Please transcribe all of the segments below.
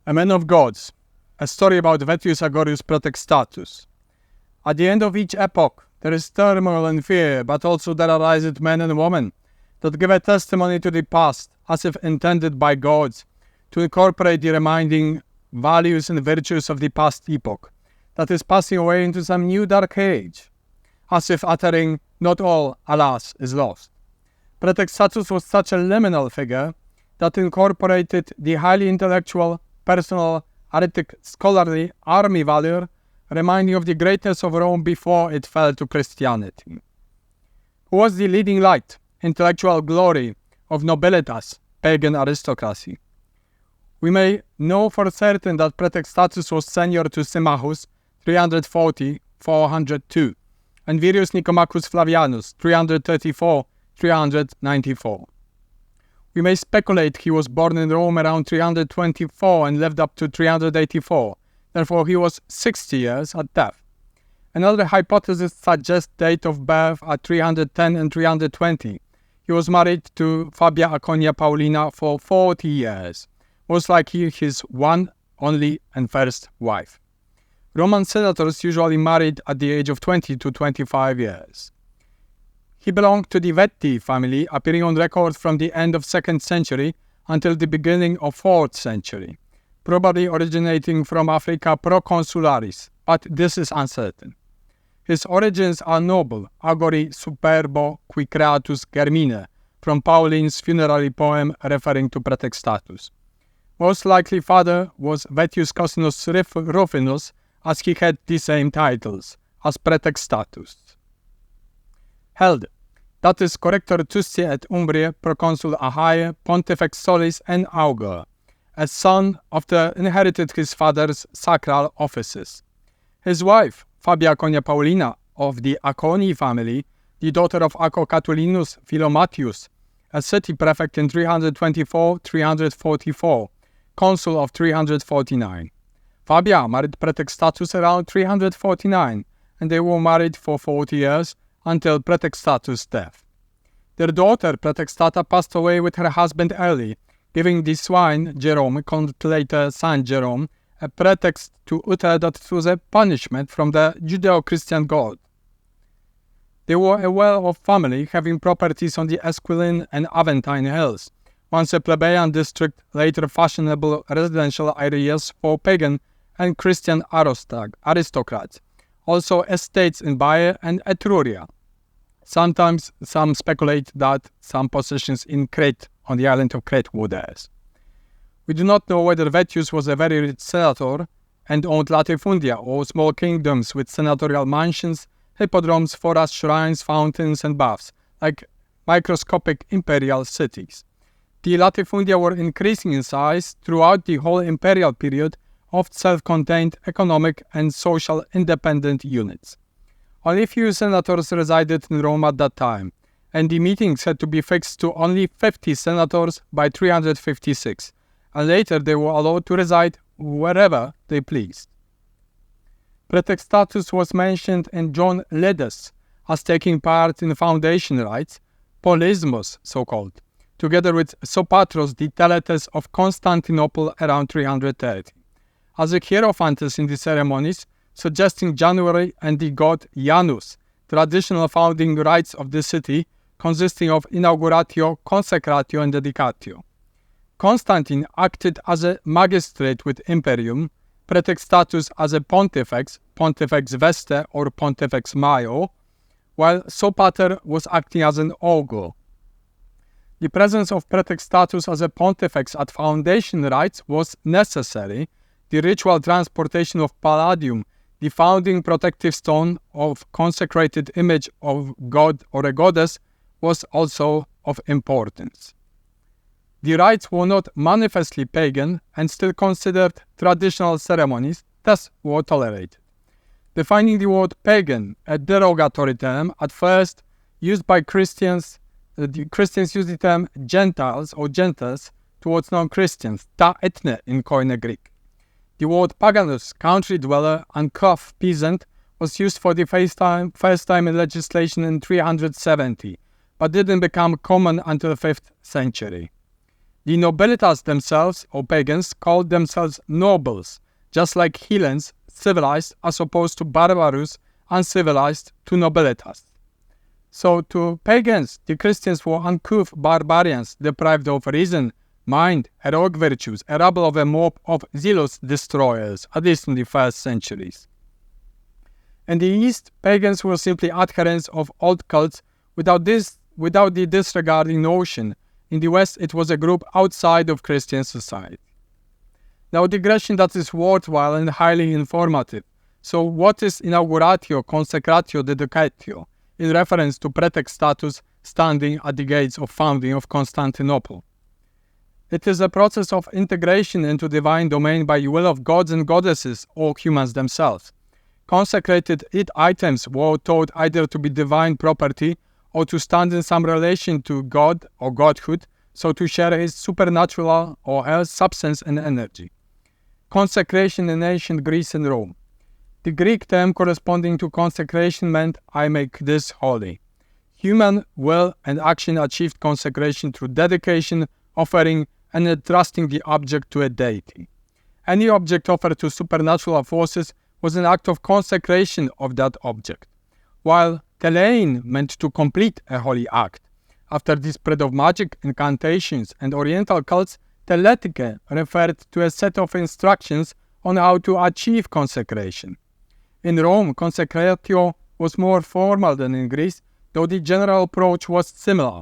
A man of gods, a story about Vettius Agorius Praetextatus. At the end of each epoch, there is turmoil and fear, but also there ariseth men and women that give a testimony to the past, as if intended by gods, to incorporate the reminding values and virtues of the past epoch, that is passing away into some new dark age, as if uttering, not all, alas, is lost. Praetextatus was such a liminal figure that incorporated the highly intellectual, personal, arithmetic, scholarly, army valor, reminding of the greatness of Rome before it fell to Christianity. Who was the leading light, intellectual glory of nobilitas, pagan aristocracy? We may know for certain that Praetextatus was senior to Symmachus, 340-402, and Virius Nicomachus Flavianus, 334-394. We may speculate he was born in Rome around 324 and lived up to 384, therefore he was 60 years at death. Another hypothesis suggests date of birth at 310 and 320. He was married to Fabia Aconia Paulina for 40 years, most likely his one, only, and first wife. Roman senators usually married at the age of 20 to 25 years. He belonged to the Vettii family, appearing on record from the end of 2nd century until the beginning of 4th century, probably originating from Africa proconsularis, but this is uncertain. His origins are noble, agori superbo qui creatus germine, from Pauline's funerary poem referring to Praetextatus. Most likely father was Vettius Cosinus Rufinus, as he had the same titles as Praetextatus. Held, that is corrector Tusci et Umbriae, proconsul Achaie, pontifex solis and augur, a son of the inherited his father's sacral offices. His wife, Fabia Aconia Paulina, of the Aconi family, the daughter of Acco Catulinus Philomatius, a city prefect in 324-344, consul of 349. Fabia married Praetextatus around 349, and they were married for 40 years, until Praetextatus' death. Their daughter Praetextata passed away with her husband early, giving the swine Jerome, called later Saint Jerome, a pretext to utter that it was a punishment from the Judeo-Christian god. They were a well-off family, having properties on the Esquiline and Aventine hills, once a plebeian district, later fashionable residential areas for pagan and Christian aristocrats, also estates in Baie and Etruria. Sometimes some speculate that some possessions in Crete, on the island of Crete, were theirs. We do not know whether Vettius was a very rich senator and owned latifundia, or small kingdoms with senatorial mansions, hippodromes, forests, shrines, fountains, and baths, like microscopic imperial cities. The latifundia were increasing in size throughout the whole imperial period of self-contained economic and social independent units. Only few senators resided in Rome at that time, and the meetings had to be fixed to only 50 senators by 356, and later they were allowed to reside wherever they pleased. Praetextatus was mentioned in John Ledes as taking part in foundation rites, polismos so-called, together with Sopatros the Teletes of Constantinople around 330, as a hierophantus in the ceremonies, suggesting January and the god Janus, traditional founding rites of the city, consisting of inauguratio, consecratio, and dedicatio. Constantine acted as a magistrate with imperium, Praetextatus as a pontifex, pontifex veste or pontifex maio, while Sopater was acting as an augur. The presence of Praetextatus as a pontifex at foundation rites was necessary. The ritual transportation of Palladium, the founding protective stone of consecrated image of god or a goddess, was also of importance. The rites were not manifestly pagan and still considered traditional ceremonies, thus were tolerated. Defining the word pagan, a derogatory term, at first used by Christians, the Christians used the term Gentiles or Gentiles towards non-Christians, ta ethne in Koine Greek. The word paganus, country dweller, and kof, peasant, was used for the first time in legislation in 370, but didn't become common until the 5th century. The nobilitas themselves, or pagans, called themselves nobles, just like Hellenes, civilized, as opposed to barbarous, uncivilized, to nobilitas. So to pagans, the Christians were uncouth barbarians, deprived of reason, mind, heroic virtues, a rabble of a mob of zealous destroyers, at least in the first centuries. In the East, pagans were simply adherents of old cults without the disregarding notion. In the West, it was a group outside of Christian society. Now, a digression that is worthwhile and highly informative. So, what is inauguratio, consecratio, dedicatio, in reference to Praetextatus standing at the gates of founding of Constantinople? It is a process of integration into divine domain by will of gods and goddesses or humans themselves. Consecrated items were taught either to be divine property or to stand in some relation to God or godhood, so to share his supernatural or else substance and energy. Consecration in ancient Greece and Rome. The Greek term corresponding to consecration meant, I make this holy. Human will and action achieved consecration through dedication, offering, and entrusting the object to a deity. Any object offered to supernatural forces was an act of consecration of that object, while telein meant to complete a holy act. After the spread of magic, incantations, and oriental cults, teletike referred to a set of instructions on how to achieve consecration. In Rome, consecratio was more formal than in Greece, though the general approach was similar.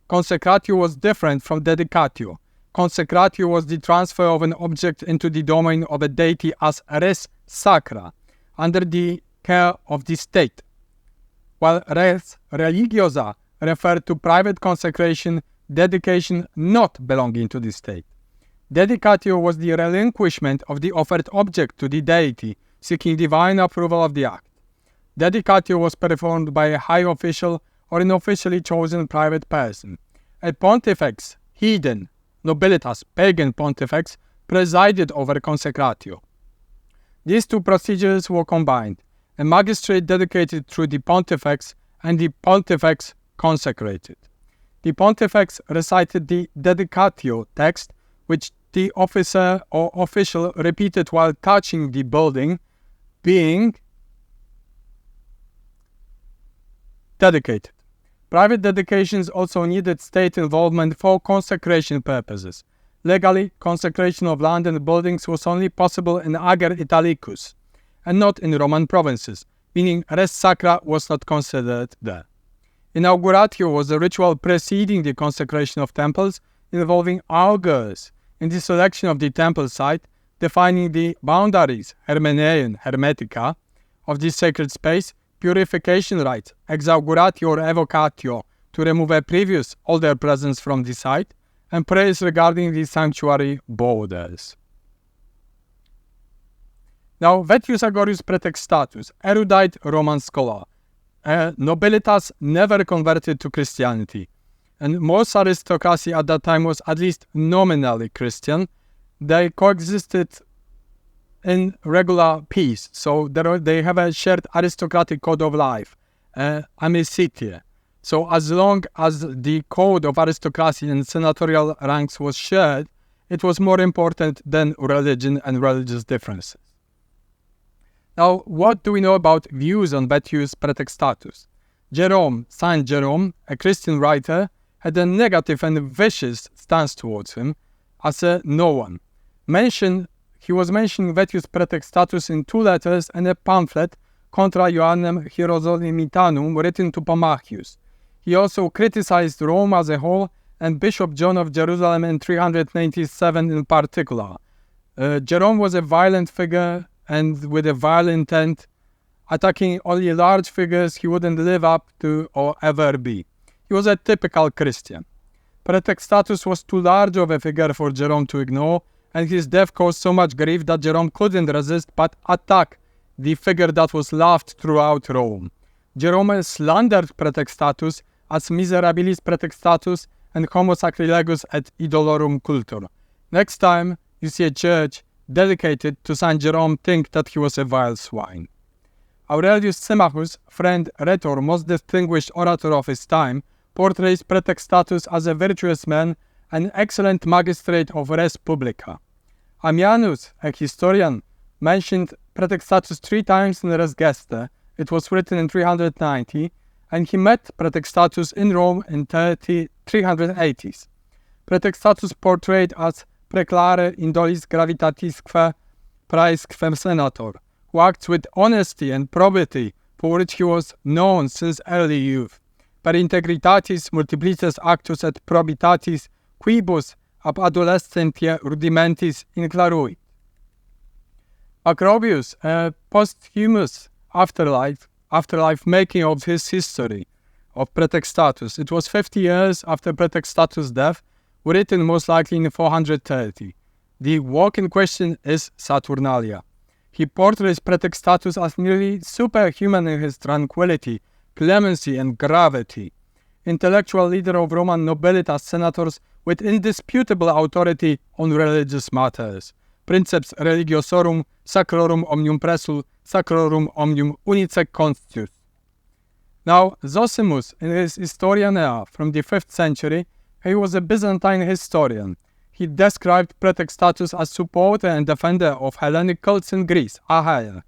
Consecratio was different from dedicatio. Consecratio was the transfer of an object into the domain of a deity as res sacra, under the care of the state, while res religiosa referred to private consecration, dedication not belonging to the state. Dedicatio was the relinquishment of the offered object to the deity, seeking divine approval of the act. Dedicatio was performed by a high official or an officially chosen private person. A pontifex, heathen, nobilitas, pagan pontifex, presided over consecratio. These two procedures were combined. A magistrate dedicated through the pontifex and the pontifex consecrated. The pontifex recited the dedicatio text, which the officer or official repeated while touching the building, being dedicated. Private dedications also needed state involvement for consecration purposes. Legally, consecration of land and buildings was only possible in Ager Italicus, and not in Roman provinces, meaning res sacra was not considered there. Inauguratio was a ritual preceding the consecration of temples, involving augurs in the selection of the temple site, defining the boundaries, hermeneion, hermetica, of the sacred space, purification rites, exauguratio or evocatio, to remove a previous older presence from the site, and prayers regarding the sanctuary borders. Now, Vettius Agorius Praetextatus, erudite Roman scholar, nobilitas never converted to Christianity, and most aristocracy at that time was at least nominally Christian. They coexisted in regular peace, so they have a shared aristocratic code of life, amicitia. So as long as the code of aristocracy and senatorial ranks was shared, it was more important than religion and religious differences. Now, what do we know about views on Vettius Praetextatus? Jerome, Saint Jerome, a Christian writer, had a negative and vicious stance towards him as a no one. He was mentioning Vettius Praetextatus in 2 letters and a pamphlet, Contra Ioannem Hierosolimitanum, written to Pomachius. He also criticized Rome as a whole and Bishop John of Jerusalem in 397 in particular. Jerome was a violent figure and with a violent intent, attacking only large figures he wouldn't live up to or ever be. He was a typical Christian. Praetextatus was too large of a figure for Jerome to ignore, and his death caused so much grief that Jerome couldn't resist but attack the figure that was loved throughout Rome. Jerome slandered Praetextatus as miserabilis Praetextatus and homo sacrilegus et idolorum cultor. Next time you see a church dedicated to Saint Jerome, think that he was a vile swine. Aurelius Symmachus, friend, rhetor, most distinguished orator of his time, portrays Praetextatus as a virtuous man an excellent magistrate of res publica. Ammianus, a historian, mentioned Praetextatus 3 times in Res Gestae. It was written in 390, and he met Praetextatus in Rome in 380s. Praetextatus portrayed as preclare indolis gravitatisque praesque senator, who acts with honesty and probity, for which he was known since early youth. Per integritatis multiplices actus et probitatis quibus ab adolescentia rudimentis inclaruit. Macrobius, a posthumous afterlife making of his history of Praetextatus. It was 50 years after Praetextatus' death, written most likely in 430. The work in question is Saturnalia. He portrays Praetextatus as nearly superhuman in his tranquility, clemency, and gravity. Intellectual leader of Roman nobilitas senators with indisputable authority on religious matters. Princeps religiosorum, sacrorum omnium presul, sacrorum omnium unice constitus. Now, Zosimus, in his Historianea from the 5th century, he was a Byzantine historian. He described Praetextatus as supporter and defender of Hellenic cults in Greece, Achaia.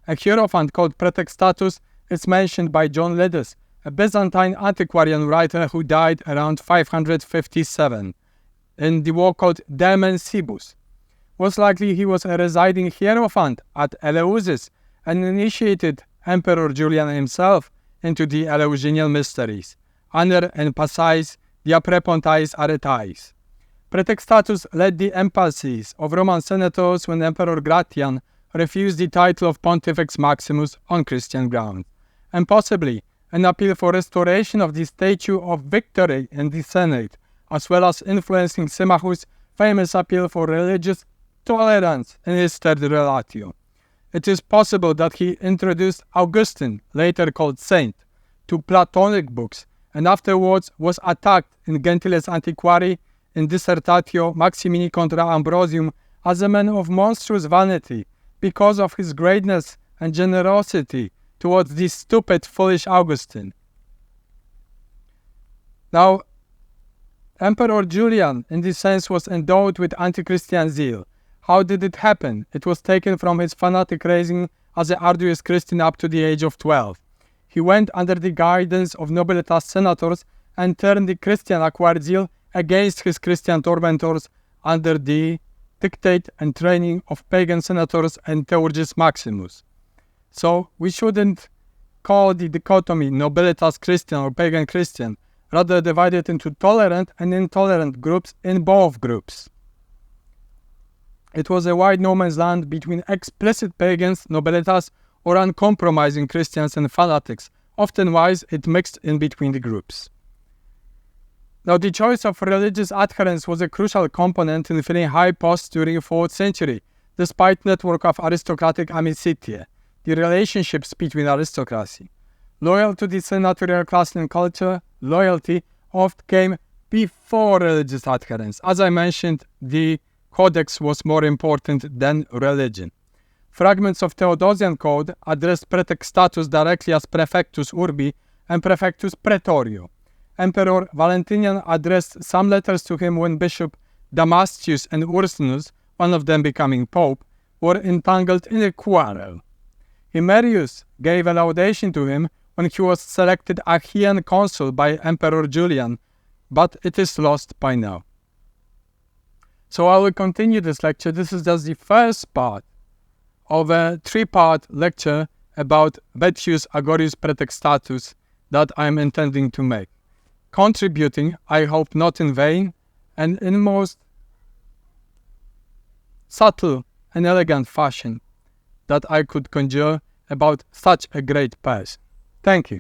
A hierophant called Praetextatus is mentioned by John Lidus, a Byzantine antiquarian writer who died around 557, in the work called De Mensibus. Most likely he was a residing hierophant at Eleusis and initiated Emperor Julian himself into the Eleusinian mysteries, Aner and Passais, dia Prepontais Aretais. Praetextatus led the embassies of Roman senators when Emperor Gratian refused the title of Pontifex Maximus on Christian ground, and possibly an appeal for restoration of the statue of victory in the Senate, as well as influencing Symmachus' famous appeal for religious tolerance in his third relatio. It is possible that he introduced Augustine, later called Saint, to Platonic books, and afterwards was attacked in Gentiles Antiquari in Dissertatio Maximini contra Ambrosium as a man of monstrous vanity because of his greatness and generosity towards this stupid, foolish Augustine. Now, Emperor Julian, in this sense, was endowed with anti-Christian zeal. How did it happen? It was taken from his fanatic raising as an arduous Christian up to the age of 12. He went under the guidance of nobilitas senators and turned the Christian acquired zeal against his Christian tormentors under the dictate and training of pagan senators and Theurgus Maximus. So we shouldn't call the dichotomy nobilitas Christian or pagan Christian, rather divide it into tolerant and intolerant groups in both groups. It was a wide no man's land between explicit pagans, nobilitas, or uncompromising Christians and fanatics. Often-wise, it mixed in between the groups. Now, the choice of religious adherents was a crucial component in filling high posts during the 4th century, despite network of aristocratic amicitia, the relationships between aristocracy. Loyal to the senatorial class and culture, loyalty oft came before religious adherence. As I mentioned, the codex was more important than religion. Fragments of Theodosian code addressed Praetextatus directly as Praefectus Urbi and Praefectus Praetorio. Emperor Valentinian addressed some letters to him when Bishop Damastius and Ursinus, one of them becoming Pope, were entangled in a quarrel. Himerius gave a laudation to him when he was selected Achaean consul by Emperor Julian, but it is lost by now. So I will continue this lecture. This is just the first part of a 3-part lecture about Vettius Agorius Praetextatus that I am intending to make, contributing, I hope not in vain, and in most subtle and elegant fashion that I could conjure about such a great person. Thank you.